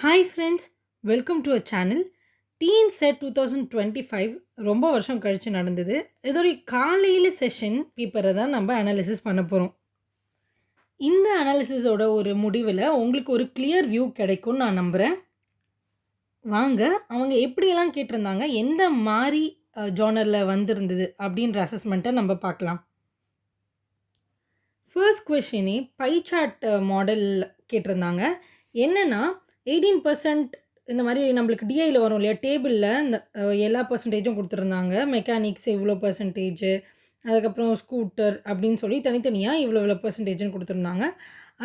Hi friends, welcome to a channel. TN SET 2025 ரொம்ப வருஷம் கழிச்சு நடந்தது. இதோடைய காலையில செஷன் பேப்பரை தான் நம்ம அனாலிசிஸ் பண்ண போகிறோம். இந்த அனாலிசிஸோட ஒரு முடிவில் உங்களுக்கு ஒரு கிளியர் வியூ கிடைக்கும்னு நான் நம்புகிறேன். வாங்க, அவங்க எப்படியெல்லாம் கேட்டிருந்தாங்க, எந்த மாதிரி ஜானரில் வந்திருந்தது அப்படின்ற அசஸ்மெண்ட்டை நம்ம பார்க்கலாம். ஃபர்ஸ்ட் கொஷினே பை சார்ட் மாடல் கேட்டிருந்தாங்க. என்னென்னா 18% இந்த மாதிரி நம்மளுக்கு டிஐயில் வரும் இல்லையா, டேபிளில் இந்த எல்லா பர்சன்டேஜும் கொடுத்துருந்தாங்க. மெக்கானிக்ஸ் இவ்வளோ பர்சன்டேஜு, அதுக்கப்புறம் ஸ்கூட்டர் அப்படின்னு சொல்லி தனித்தனியாக இவ்வளோ இவ்வளோ பர்சன்டேஜ்னு கொடுத்துருந்தாங்க.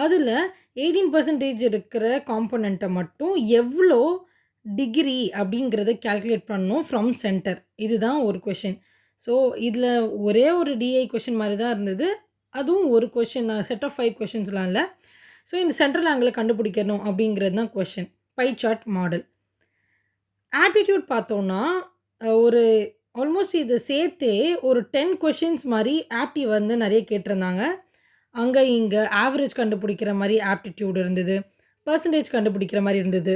அதில் 18% இருக்கிற காம்போனண்ட்டை மட்டும் எவ்வளோ டிகிரி அப்படிங்கிறத கால்குலேட் பண்ணணும் ஃப்ரம் சென்டர். இதுதான் ஒரு கொஷின். ஸோ இதில் ஒரே ஒரு டிஐ கொஷின் மாதிரி தான் இருந்தது. அதுவும் ஒரு கொஷின் தான், செட் ஆஃப் 5 கொஷின்ஸ்லாம் இல்லை. ஸோ இந்த சென்ட்ரல் ஆங்கிளை கண்டுபிடிக்கணும் அப்படிங்கிறது தான் question. Pie chart model. Aptitude பார்த்தோன்னா ஒரு ஆல்மோஸ்ட் இது சேர்த்தே ஒரு 10 கொஷின்ஸ் மாதிரி ஆப்டி வந்து நிறைய கேட்டிருந்தாங்க. அங்கே இங்கே ஆவரேஜ் கண்டுபிடிக்கிற மாதிரி ஆப்டிடியூட் இருந்தது, பர்சன்டேஜ் கண்டுபிடிக்கிற மாதிரி இருந்தது,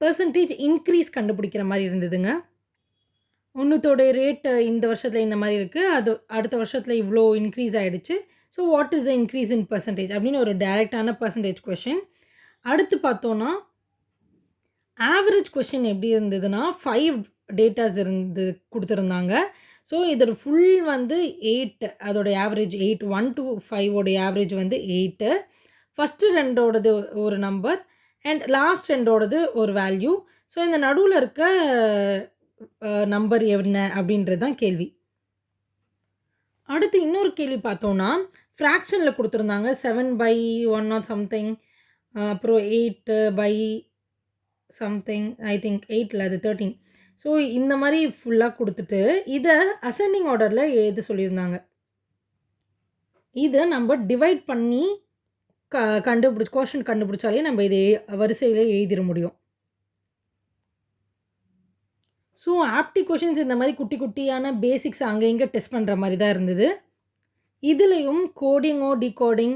பர்சன்டேஜ் இன்க்ரீஸ் கண்டுபிடிக்கிற மாதிரி இருந்ததுங்க. ஒன்றுத்தோடைய ரேட் இந்த வருஷத்தில் இந்த மாதிரி இருக்குது, அது அடுத்த வருஷத்தில் இவ்வளோ இன்க்ரீஸ் ஆகிடுச்சு. So what is the increase in percentage அப்படின்னு ஒரு டைரெக்டான பர்சன்டேஜ் கொஷின். அடுத்து பார்த்தோன்னா ஆவரேஜ் கொஷின் எப்படி இருந்ததுன்னா 5 டேட்டாஸ் கொடுத்துருந்தாங்க. ஸோ இதோட ஃபுல் வந்து 8, அதோடைய ஆவரேஜ் 8, 1 to 5 ஆவரேஜ் வந்து 8. ஃபஸ்ட்டு ரெண்டோடது ஒரு நம்பர் அண்ட் லாஸ்ட் ரெண்டோடது ஒரு வேல்யூ. ஸோ இந்த நடுவில் இருக்க நம்பர் என்ன அப்படின்றது தான் கேள்வி. அடுத்து இன்னொரு கேள்வி பார்த்தோன்னா ஃப்ராக்ஷனில் கொடுத்துருந்தாங்க 7/1 or சம்திங், அப்புறம் 8/, சம்திங், ஐ திங்க் 8 அது 13. ஸோ இந்த மாதிரி ஃபுல்லாக கொடுத்துட்டு இதை அசெண்டிங் ஆர்டரில் எழுத சொல்லியிருந்தாங்க. இதை நம்ம டிவைட் பண்ணி கொஷின் கண்டுபிடிச்சாலே நம்ம இதை வரிசையில் எழுதிட முடியும். ஸோ ஆப்டி கொஷின்ஸ் இந்த மாதிரி குட்டி குட்டியான பேசிக்ஸ் அங்கே இங்கே டெஸ்ட் பண்ணுற மாதிரி தான் இருந்தது. இதுலேயும் கோடிங்கோ டிகோடிங்,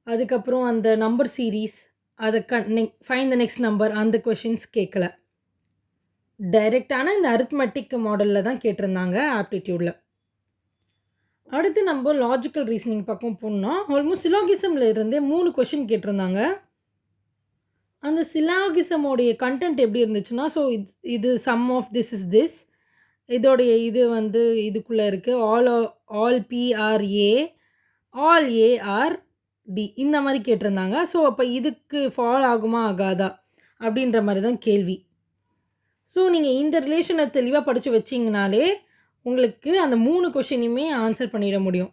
அதுக்கப்புறம் அந்த நம்பர் சீரீஸ், அதை ஃபைண்ட் த நெக்ஸ்ட் நம்பர், அந்த கொஷின்ஸ் கேட்கல. டைரெக்டான இந்த அரித்மெட்டிக் மாடலில் தான் கேட்டிருந்தாங்க ஆப்டிடியூடில். அடுத்து நம்ம லாஜிக்கல் ரீசனிங் பக்கம் போனோம்னா ஆல்மோஸ்ட் சிலாகிசமில் இருந்தே 3 கொஷின் கேட்டிருந்தாங்க. அந்த சிலாகிசமோடைய கண்டென்ட் எப்படி இருந்துச்சுன்னா, ஸோ இது sum of this is this, இதோடைய இது வந்து இதுக்குள்ளே இருக்குது, ஆல் பிஆர்ஏ, ஆல் ஏஆர்டி, இந்த மாதிரி கேட்டிருந்தாங்க. ஸோ அப்போ இதுக்கு ஃபால் ஆகுமா ஆகாதா அப்படின்ற மாதிரி தான் கேள்வி. ஸோ நீங்கள் இந்த ரிலேஷனை தெளிவாக படித்து வச்சிங்கனாலே உங்களுக்கு அந்த 3 கொஷினையுமே ஆன்சர் பண்ணிட முடியும்.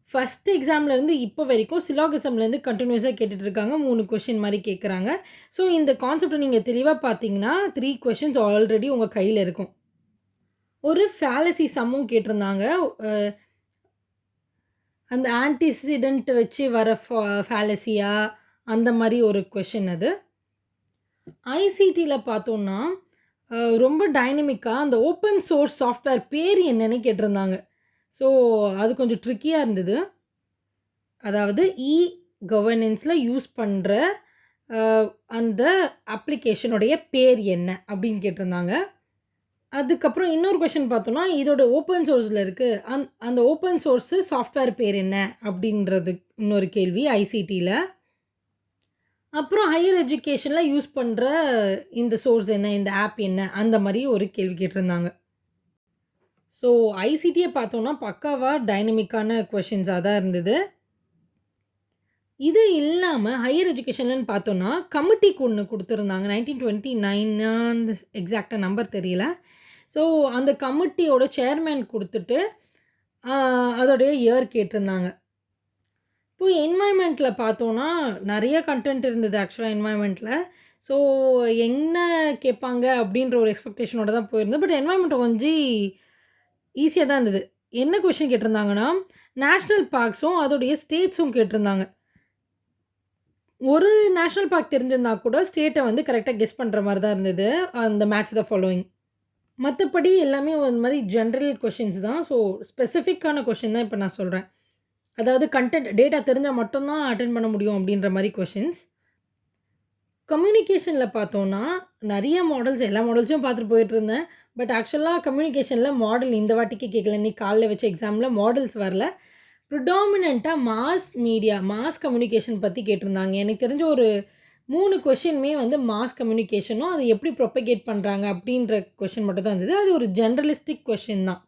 ஃபஸ்ட் எக்ஸாம்லேருந்து இப்போ வரைக்கும் சிலாகிசம்லேருந்து கண்டினியூஸாக கேட்டுட்ருக்காங்க, 3 கொஷின் மாதிரி கேட்குறாங்க. ஸோ இந்த கான்செப்டை நீங்கள் தெளிவாக பார்த்தீங்கன்னா 3 கொஷின்ஸ் ஆல்ரெடி உங்கள் கையில் இருக்கும். ஒரு ஃபேலசி சம்மும் கேட்டிருந்தாங்க. அந்த ஆன்டிசிடென்ட் வச்சு வர ஃபேலசியா, அந்த மாதிரி ஒரு கொஷின் அது. ஐசிடியில் பார்த்தோன்னா ரொம்ப டைனமிக்காக அந்த ஓப்பன் சோர்ஸ் சாஃப்ட்வேர் பேர் என்னன்னு கேட்டிருந்தாங்க. ஸோ அது கொஞ்சம் ட்ரிக்கியாக இருந்தது. அதாவது கவர்னன்ஸில் யூஸ் பண்ணுற அந்த அப்ளிகேஷனுடைய பேர் என்ன அப்படின்னு கேட்டிருந்தாங்க. அதுக்கப்புறம் இன்னொரு கொஷின் பார்த்தோன்னா இதோட ஓப்பன் சோர்ஸில் இருக்குது, அந்த ஓப்பன் சோர்ஸு சாஃப்ட்வேர் பேர் என்ன அப்படின்றது இன்னொரு கேள்வி ஐசிடியில். அப்புறம் ஹையர் எஜுகேஷனில் யூஸ் பண்ணுற இந்த சோர்ஸ் என்ன, இந்த ஆப் என்ன, அந்த மாதிரி ஒரு கேள்வி கேட்டிருந்தாங்க. ஸோ ஐசிடியை பார்த்தோன்னா பக்காவாக டைனமிக்கான கொஷின்ஸாக தான் இருந்தது. இது இல்லாமல் ஹையர் எஜுகேஷன்லன்னு பார்த்தோன்னா கமிட்டிக்கு ஒன்று கொடுத்துருந்தாங்க. 1929 அந்த எக்ஸாக்டாக நம்பர் தெரியல. ஸோ அந்த கமிட்டியோட சேர்மேன் கொடுத்துட்டு அதோடைய இயர் கேட்டிருந்தாங்க. இப்போ என்வாயன்மெண்ட்டில் பார்த்தோன்னா நிறைய கண்டென்ட் இருந்தது ஆக்சுவலாக என்வாயன்மெண்ட்டில். ஸோ என்ன கேட்பாங்க அப்படின்ற ஒரு எக்ஸ்பெக்டேஷனோட தான் போயிருந்தது. பட் என்வாயன்மெண்ட் கொஞ்சம் ஈஸியாக தான் இருந்தது. என்ன கொஷின் கேட்டிருந்தாங்கன்னா நேஷ்னல் பார்க்ஸும் அதோடைய ஸ்டேட்ஸும் கேட்டிருந்தாங்க. ஒரு நேஷ்னல் பார்க் தெரிஞ்சிருந்தா கூட ஸ்டேட்டை வந்து கரெக்டாக கெஸ் பண்ணுற மாதிரி தான் இருந்தது அந்த மேட்ச் த ஃபாலோயிங். மற்றபடி எல்லாமே ஒரு மாதிரி ஜென்ரல் கொஷின்ஸ் தான். ஸோ ஸ்பெசிஃபிக்கான கொஷின் தான் இப்போ நான் சொல்கிறேன். அதாவது கண்டென்ட் டேட்டா தெரிஞ்சால் மட்டும்தான் அட்டென்ட் பண்ண முடியும் அப்படின்ற மாதிரி கொஷின்ஸ். கம்யூனிகேஷன்ல பார்த்தோம்னா, நெறைய மாடல்ஸ் எல்லா மாடல்ஸையும் பார்த்துட்டு போயிட்டுருந்தேன். பட் ஆக்சுவலா கம்யூனிகேஷன்ல மாடல் இந்த வாட்டிக்கு கேட்கல. இன்னைக்கு காலைல வச்ச எக்ஸாம்ல மாடல்ஸ் வரல. ப்ரிடாமினன்ட்டா மாஸ் மீடியா, மாஸ் கம்யூனிகேஷன் பத்தி கேட்டிருந்தாங்க. எனக்கு தெரிஞ்ச ஒரு 3 கொஸ்டினுமே வந்து மாஸ் கம்யூனிகேஷனும், அத எப்படி ப்ரொபகேட் பண்றாங்க அப்படின்ற கொஸ்டின் மட்டும் தான் இருந்தது. அது ஒரு ஜெனரலிஸ்டிக் கொஸ்டின் தான்.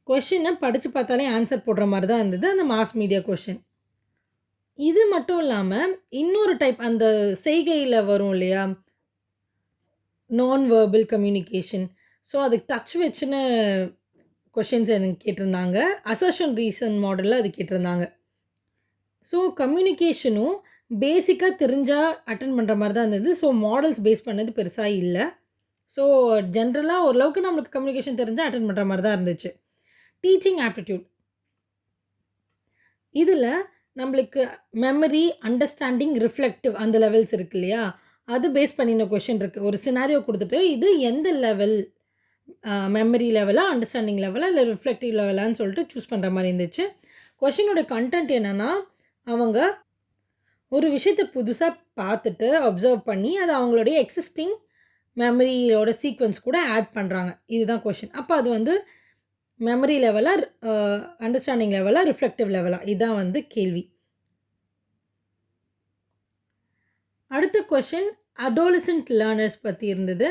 கொஸ்டின படிச்சு பார்த்தாலே ஆன்சர் போடுற மாரி தான் இருந்தது. அந்த மாஸ் மீடியா கொஸ்டின். இது மட்டும் இல்லாம, இன்னொரு டைப் அந்த செய்கையில வரும் இல்லையா? நான் வெர்பல் கம்யூனிகேஷன். ஸோ, அதுக்கு டச் வச்சுன கொஸ்டின்ஸ் எனக்கு கேட்டிருந்தாங்க. அசர்ஷன் ரீசன் மாடல்ல அது கேட்டிருந்தாங்க. ஸோ, கம்யூனிகேஷனும் பேசிக்கா தெரிஞ்சா அட்டெண்ட் பண்ற மாரி தான் இருந்தது. ஸோ, மாடல்ஸ் பேஸ் பண்ணது பெருசா இல்ல. ஸோ, ஜென்ரலா ஓரளவுக்கு நம்மளுக்கு கம்யூனிகேஷன் தெரிஞ்சா அட்டெண்ட் பண்ற மாரி தான் இருந்துச்சு. Teaching aptitude. இதில நம்மளுக்கு மெமரி, அண்டர்ஸ்டாண்டிங், ரிஃப்ளெக்டிவ் அந்த லெவல்ஸ் இருக்கு இல்லையா? அது பேஸ் பண்ணின கொஸ்டின் இருக்கு. ஒரு சினாரியோ குடுத்துட்டு, இது எந்த லெவல் மெமரி லெவலா, அண்டர்ஸ்டாண்டிங் லெவலா, இல்ல ரிஃப்ளெக்டிவ் லெவலான்னு சொல்லிட்டு சூஸ் பண்ற மாரி இருந்துச்சு. கொஸ்டினோட கன்டென்ட் என்னன்னா, அவங்க ஒரு விஷயத்த புதுசா பார்த்துட்டு, அப்சர்வ் பண்ணி, அத அவங்களுடைய எக்ஸிஸ்டிங் மெமரியோட சீக்வென்ஸ் கூட ஆட் பண்றாங்க. இதுதான் கொஸ்டின். அப்ப அது வந்து மெமரி லெவலா, அ அண்டர்ஸ்டாண்டிங் லெவலா, ரிஃப்ளெக்டிவ் லெவலா? இதான் வந்து கேள்வி. அடுத்த கொஸ்டின் அடாலசென்ட் லேர்னர்ஸ் பத்தி இருந்தது.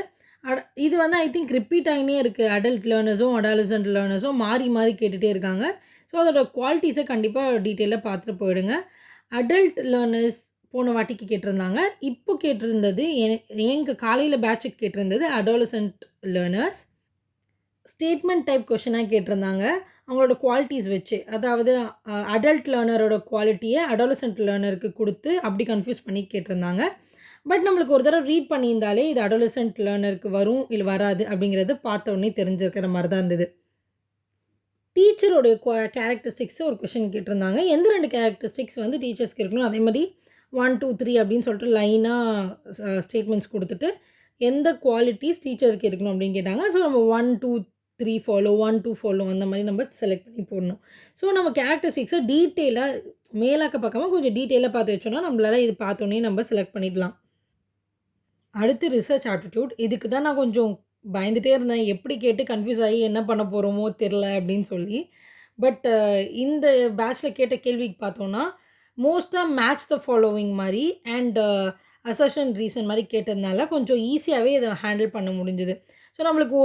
இது வந்து ஐ திங்க் ரிப்பீட் ஆயினே இருக்கு. அடல்ட் லேர்னர்ஸும், அடாலசென்ட் லேர்னர்ஸும் மாறி மாறி கேட்டுட்டே இருக்காங்க. ஸோ, அதோட குவாலிட்டீஸ கண்டிப்பா டீட்டெயிலா பார்த்துட்டு போயிடுங்க. அடல்ட் லேர்னர்ஸ் போன வாட்டிக்கு கேட்டிருந்தாங்க. இப்போ கேட்டிருந்தது எங்க காலையில பேட்சுக்கு கேட்டிருந்தது அடாலசென்ட் லேர்னர்ஸ். ஸ்டேட்மெண்ட் டைப் கொஸ்டினா கேட்டிருந்தாங்க. அவங்களோட குவாலிட்டீஸ் வச்சு. அதாவது அடல்ட் லேர்னரோட குவாலிட்டிய அடாலசென்ட் லேர்னருக்கு குடுத்து, அப்படி கன்ஃப்யூஸ் பண்ணி கேட்டிருந்தாங்க. பட் நம்மளுக்கு ஒரு தடவ ரீட் பண்ணியிருந்தாலே, இது அடாலசென்ட் லேர்னருக்கு வரும், இல்ல வராது அப்படிங்கிறது பார்த்த உடனே தெரிஞ்சிருக்கிற மாரி தான் இருந்தது. டீச்சரோட கேரக்டரிஸ்டிக்ஸ் ஒரு கொஸ்டின் கேட்டிருந்தாங்க. எந்த 2 கேரக்டரிஸ்டிக்ஸ் வந்து டீச்சர்ஸ்க்கு இருக்கணும், அதே மாரி 1, 2, 3 அப்படின்னு சொல்லிட்டு லைனா ஸ்டேட்மெண்ட்ஸ் குடுத்துட்டு, எந்த குவாலிட்டீஸ் டீச்சருக்கு இருக்கணும் அப்படின்னு கேட்டாங்க. ஸோ, நம்ம 1, 2, 3 ஃபாலோ, 1, 2 ஃபாலோ அந்த மாரி நம்ம செலக்ட் பண்ணி போடணும். ஸோ, நம்ம கேரக்டரிஸ்டிக்ஸ டீட்டெயிலா மேலாக்க பார்க்காம கொஞ்சம் டீட்டெயிலா பார்த்து வச்சோம்னா, நம்மளால இது பார்த்தோனே நம்ம செலக்ட் பண்ணிடலாம். அடுத்து ரிசர்ச் ஆப்டிட்யூட். இதுக்கு தான் நான் கொஞ்சம் பயந்துட்டே இருந்தேன். எப்படி கேட்டு கன்ஃப்யூஸ் ஆகி என்ன பண்ண போறோமோ தெரில அப்படின்னு சொல்லி. பட் இந்த பேட்ச்ல கேட்ட கேள்விக்கு பார்த்தோம்னா, மோஸ்ட்டா மேட்ச் த ஃபாலோவிங் மாரி அண்ட் அசர்ஷன் ரீசன் மாரி கேட்டதுனால கொஞ்சம் ஈஸியாவே இத ஹேண்டில் பண்ண முடிஞ்சது. ஸோ நம்மளுக்கு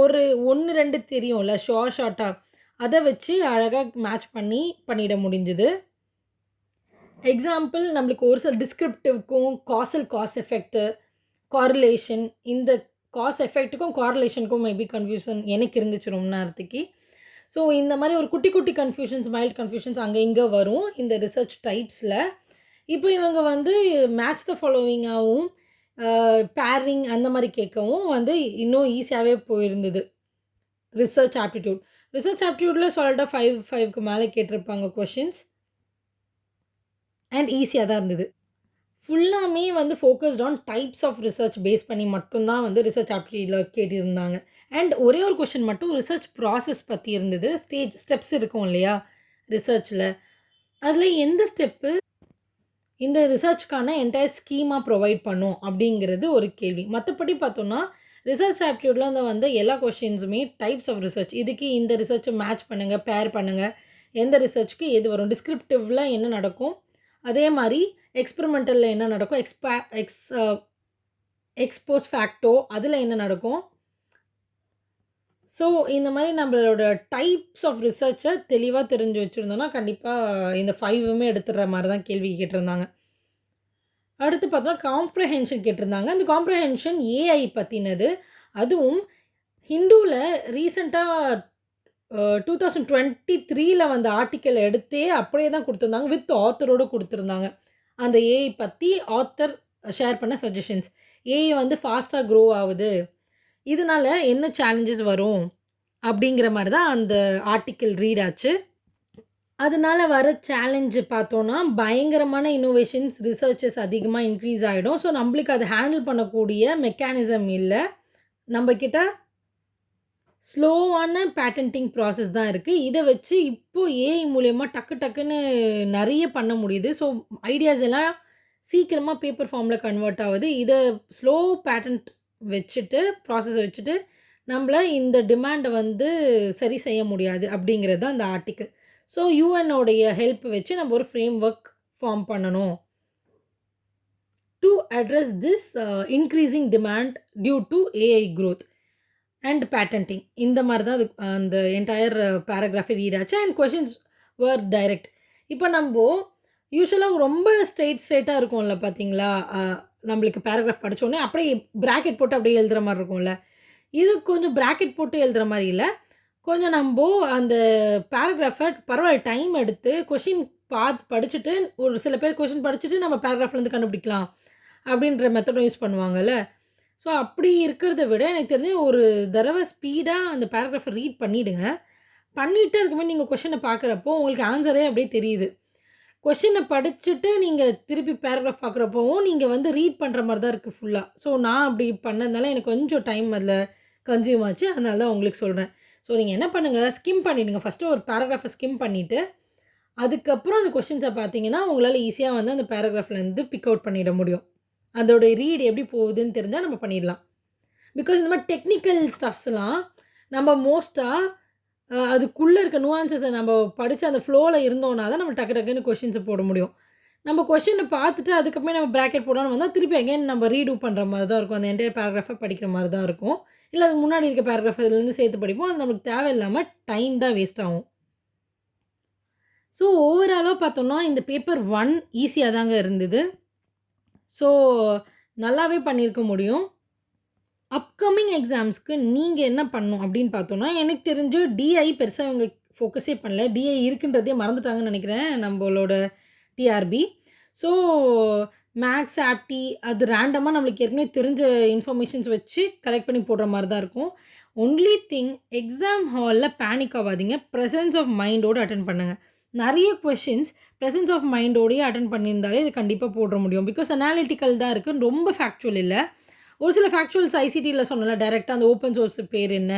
1, 2 தெரியும்ல ஷார்ட்டா. அத வச்சு அழகா மேட்ச் பண்ணி பண்ணிட முடிஞ்சது. எக்ஸாம்பிள் நம்மளுக்கு ஒரு சில டிஸ்கிரிப்டிவ்க்கும், காஸ் எஃபெக்ட் காரிலேஷன் இந்த காஸ் எஃபெக்ட்டுக்கும், காரிலேஷனுக்கும் மேபி கன்ஃப்யூஷன் எனக்கு இருந்துச்சு ரொம்ப நேரத்துக்கு. ஸோ, இந்த மாரி ஒரு குட்டி, குட்டி கன்ஃப்யூஷன்ஸ், மைல்ட் கன்ஃப்யூஷன்ஸ் அங்க, இங்க வரும். இந்த ரிசர்ச் டைப்ஸ்ல. இப்போ இவங்க வந்து மேட்ச் த ஃபாலோவிங்காவும், பேரிங் அந்த மாரி கேட்கவும் வந்து இன்னும் ஈஸியாவே போயிருந்தது. Research aptitude. ரிசர்ச் ஆப்டிட்யூட்ல சாலிடா 5க்கு மேல கேட்டிருப்பாங்க கொஸ்டின்ஸ். அண்ட் ஈஸியா தான் இருந்தது. ஃபுல்லாமே வந்து focused on types of research base பண்ணி மட்டும் தான் வந்து ரிசர்ச் ஆப்டிட்யூட்ல கேட்டிருந்தாங்க. அண்ட் ஒரே ஒரு கொஸ்டின் மட்டும் ரிசர்ச் ப்ராசஸ் பத்தி இருந்தது. ஸ்டெப்ஸ் இருக்கும் இல்லையா? ரிசர்ச்ல. அதில எந்த ஸ்டெப்பு இந்த ரிசர்ச்க்கான என்டையர் ஸ்கீமா ப்ரொவைட் பண்ணும் அப்படிங்கிறது ஒரு கேள்வி. மத்தபடி பார்த்தோம்னா, ரிசர்ச் ஆப்டிட்யூட்ல வந்த எல்லா கொஸ்டின்ஸுமே டைப்ஸ் ஆஃப் ரிசர்ச். இதுக்கு இந்த ரிசர்ச்ச மேட்ச் பண்ணுங்க, பேர் பண்ணுங்க. எந்த ரிசர்ச்க்கு எது வரும்? டிஸ்கிரிப்டிவ்ல என்ன நடக்கும்? அதே மாரி எக்ஸ்பெரிமெண்டல்ல என்ன நடக்கும்? எக்ஸ் போஸ்ட் ஃபேக்டோ அதில என்ன நடக்கும்? ஸோ, இந்த மாரி நம்மளோட டைப்ஸ் ஆஃப் ரிசர்ச்ச தெளிவா தெரிஞ்சு வச்சிருந்தோம்னா, கண்டிப்பா இந்த 5மே எடுத்துடுற மாரி தான் கேள்வி கேட்டிருந்தாங்க. அடுத்து பார்த்தோம்னா, காம்ப்ரிஹென்ஷன் கேட்டிருந்தாங்க. அந்த காம்ப்ரிஹென்ஷன் ஏஐ பத்தினது. அதுவும் ஹிண்டுல ரீசென்ட்டா 2023ல வந்த ஆர்டிக்கிள் எடுத்தே அப்படியே தான் குடுத்துருந்தாங்க. வித் ஆத்தரோட குடுத்துருந்தாங்க. அந்த ஏஐ பத்தி ஆத்தர் ஷேர் பண்ண சஜஷன்ஸ். ஏஐ வந்து ஃபாஸ்ட்டா க்ரோ ஆவுது. இதனால என்ன சேலஞ்சஸ் வரும்? அப்படிங்கிற மாரி தான் அந்த ஆர்டிக்கிள் ரீட் ஆச்சு. அதனால வர சேலஞ்ச் பார்த்தோம்னா, பயங்கரமான இன்னோவேஷன்ஸ், ரிசர்ச்சஸ் அதிகமா இன்க்ரீஸ் ஆயிடும். ஸோ, நம்பளுக்கு அத ஹேண்டில் பண்ணக்கூடிய மெக்கானிசம் இல்ல. நம்ப கிட்ட ஸ்லோவான பேட்டன்டிங் ப்ராசஸ் தான் இருக்கு. இத வச்சு இப்போ ஏஐ மூலியமா டக்கு டக்குன்னு நெறைய பண்ண முடியுது. ஸோ, ஐடியாஸ் எல்லாம் சீக்கிரமா பேப்பர் ஃபார்ம்ல கன்வெர்ட் ஆவுது. இத ஸ்லோ பேட்டர்ன் வச்சுட்டு, ப்ராசஸ வச்சுட்டு, நம்பள இந்த டிமாண்ட வந்து சரி செய்ய முடியாது அப்படிங்கிறது தான் அந்த ஆர்டிக்கிள். ஸோ யுஎன்னோடைய ஹெல்ப் வச்சு நம்ம ஒரு ஃப்ரேம் ஒர்க் ஃபார்ம் பண்ணணும். To address this increasing demand due to AI growth and patenting. இந்த மாரி தான் அது அந்த என்டையர் பேராகிராஃபே ரீட் ஆச்சு. And questions were direct. இப்போ நம்போ யூசுவலா ரொம்ப ஸ்ட்ரெய்ட்டா இருக்கும்ல பார்த்தீங்களா? நம்மளுக்கு பேராகிராஃப் படிச்சோனே அப்படியே பிராக்கெட் போட்டு அப்படியே எழுதுற மாரி இருக்கும்ல. இது கொஞ்சம் பிராக்கெட் போட்டு எழுதுற மாரி இல்ல. கொஞ்சம் நம்போ அந்த பேராகிராஃப பரவால்ல டைம் எடுத்து கொஸ்டின் படிச்சுட்டு, ஒரு சில பேர் கொஸ்டின் படிச்சுட்டு நம்ம பேராகிராஃப்லேருந்து கண்டுபிடிக்கலாம். அப்படின்ற மெத்தடும் யூஸ் பண்ணுவாங்கல்ல. ஸோ அப்படி இருக்கிறத விட எனக்கு தெரிஞ்சு ஒரு தடவ ஸ்பீடா அந்த பேராகிராஃப ரீட் பண்ணிடுங்க. பண்ணிட்டு அதுக்கப்புறம் நீங்க கொஸ்டின பார்க்குறப்போ உங்களுக்கு ஆன்ஸரே அப்படியே தெரியுது. கொஸ்டின படிச்சுட்டு நீங்க திருப்பி பேராகிராஃப் பார்க்குறப்போவும் நீங்க வந்து ரீட் பண்ற மாரி தான் இருக்கு ஃபுல்லா. ஸோ நான் அப்படி பண்ணதுனால எனக்கு கொஞ்சம் டைம் அதில கன்சியூம் ஆச்சு. அதனால தான் உங்களுக்கு சொல்றேன். ஸோ நீங்க என்ன பண்ணுங்க, ஸ்கிம் பண்ணிடுங்க. ஃபர்ஸ்ட்டு ஒரு பேராகிராஃப ஸ்கிம் பண்ணிட்டு, அதுக்கப்புறம் அந்த கொஸ்டின்ஸ பார்த்தீங்கன்னா, உங்களால ஈஸியா வந்து அந்த பேராகிராஃப்லேருந்து பிக் அவுட் பண்ணிட முடியும். அதோட ரீட் எப்படி போகுதுன்னு தெரிஞ்சா நம்ம பண்ணிடலாம். பிகாஸ் இந்த மாரி டெக்னிக்கல் ஸ்டஃப்ஸ்லாம் நம்ம மோஸ்ட்டா அதுக்குள்ள இருக்க நுவான்சஸ நம்ம படிச்சு அந்த ஃப்ளோல இருந்தோம்னா தான் நம்ம டக்கு டக்குன்னு கொஸ்டின்ஸ போட முடியும். நம்ம கொஸ்டின பார்த்துட்டு அதுக்கப்புறமே நம்ம பிராக்கெட் போடாம வந்தா திருப்பி அகைன் நம்ம ரீடூ பண்ற மாரி தான் இருக்கும். அந்த என்டையர் பேராகிராஃப படிக்கிற மாரி தான் இருக்கும். இல்ல அதுக்கு முன்னாடி இருக்க பேராகிராஃப் இதுலேருந்து சேர்த்து படிப்போம். அது நமக்கு தேவையில்லாம டைம் தான் வேஸ்ட் ஆகும். ஸோ ஓவராலா பார்த்தோம்னா, இந்த பேப்பர் 1 ஈஸியா தாங்க இருந்தது. ஸோ நல்லாவே பண்ணியிருக்க முடியும். அப்கமிங் எக்ஸாம்ஸ்க்கு நீங்க என்ன பண்ணணும் அப்படின்னு பார்த்தோம்னா, எனக்கு தெரிஞ்சு டிஐ பெருசா இவங்க ஃபோக்கஸே பண்ணல. டிஐ இருக்குன்றதே மறந்துட்டாங்கன்னு நெனைக்கிறேன் நம்பளோட டிஆர்பி. ஸோ மேத்ஸ், ஆப்டி அது ரேண்டமா நம்மளுக்கு ஏற்கனவே தெரிஞ்ச இன்ஃபர்மேஷன்ஸ் வச்சு கலெக்ட் பண்ணி போடுற மாரி தான் இருக்கும். ஒன்லி திங் எக்ஸாம் ஹால்ல பேனிக் ஆவாதீங்க. பிரசன்ஸ் ஆஃப் மைண்டோட அட்டெண்ட் பண்ணுங்க. நெறைய கொஸ்டின்ஸ் பிரசன்ஸ் ஆஃப் மைண்டோடயே அட்டெண்ட் பண்ணியிருந்தாலே இது கண்டிப்பா போட்ற முடியும். பிகாஸ் அனாலிட்டிக்கல் தான் இருக்கு. ரொம்ப ஃபேக்சுவல் இல்ல. ஒரு சில ஃபேக்சுவல்ஸ் ஐசிடில சொன்னேன்ல டைரக்ட்டா அந்த ஓப்பன் சோர்ஸ் பேர் என்ன?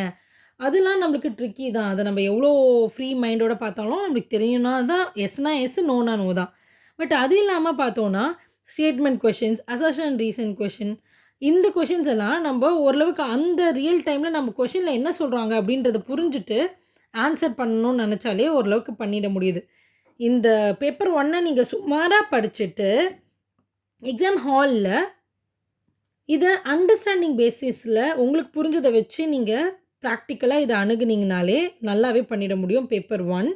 அதெல்லாம் நம்மளுக்கு ட்ரிக்கி தான். அத நம்ம எவ்வளோ ஃப்ரீ மைண்டோட பார்த்தாலும் நம்மளுக்கு தெரியும்னா தான் எஸ்னா எஸ், நோனா நோ தான். பட் அது இல்லாம பார்த்தோம்னா, statement questions, assertion reason question இந்த கொஸ்டின்ஸ் எல்லாம் நம்ப ஓரளவுக்கு அந்த ரியல் டைம்ல நம்ம கொஸ்டின்ல என்ன சொல்றாங்க அப்படின்றத புரிஞ்சுட்டு ஆன்சர் பண்ணணும்னு நெனச்சாலே ஓரளவுக்கு பண்ணிட முடியுது. இந்த பேப்பர் 1 நீங்க சுமாரா படிச்சுட்டு, எக்ஸாம் ஹால்ல இத அண்டர்ஸ்டாண்டிங் பேசிஸ்ல உங்களுக்கு புரிஞ்சத வச்சு நீங்க பிராக்டிகலா இத அணுகுனீங்கனாலே நல்லாவே பண்ணிட முடியும் பேப்பர் 1.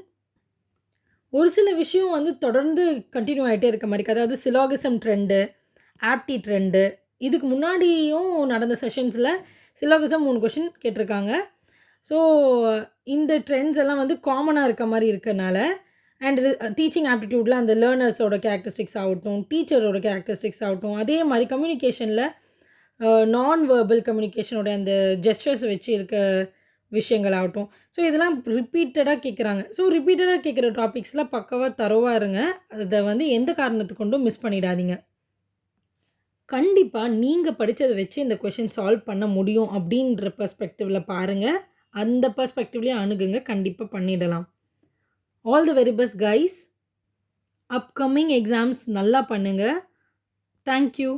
ஒரு சில விஷயம் வந்து தொடர்ந்து கன்டின்யூ ஆயிட்டே இருக்க மாரி. அதாவது சிலாகிசம் ட்ரெண்டு, ஆப்டி ட்ரெண்டு இதுக்கு முன்னாடியும் நடந்த செஷன்ஸ்ல சிலாகிசம் 3 கொஸ்டின் கேட்டிருக்காங்க. ஸோ இந்த ட்ரெண்ட்ஸ் எல்லாம் வந்து காமனா இருக்க மாரி இருக்கனால அண்ட் டீச்சிங் ஆப்டிட்யூட்ல அந்த லேர்னர்ஸோட கேரக்டரிஸ்டிக்ஸ் ஆகட்டும், டீச்சரோட கேரக்டரிஸ்டிக்ஸ் ஆகட்டும், அதே மாரி கம்யூனிகேஷன்ல நான் வெர்பல் கம்யூனிகேஷனோட அந்த ஜெஸ்டர்ஸ் வச்சு இருக்க விஷயங்கள் ஆகட்டும். ஸோ இதெல்லாம் ரிப்பீட்டடா கேட்குறாங்க. ஸோ ரிப்பீட்டடா கேட்குற டாபிக்ஸ்ல பக்காவா தரோவா இருங்க. அத வந்து எந்த காரணத்துக் கொண்டும் மிஸ் பண்ணிடாதீங்க. கண்டிப்பா நீங்க படிச்சத வச்சு இந்த கொஸ்டின் சால்வ் பண்ண முடியும் அப்படின்ற பெர்ஸ்பெக்டிவ்ல பாருங்க. அந்த பெர்ஸ்பெக்டிவ்லயே அணுகுங்க. கண்டிப்பா பண்ணிடலாம். All the very best guys. Upcoming exams நல்லா பண்ணுங்க. Thank you.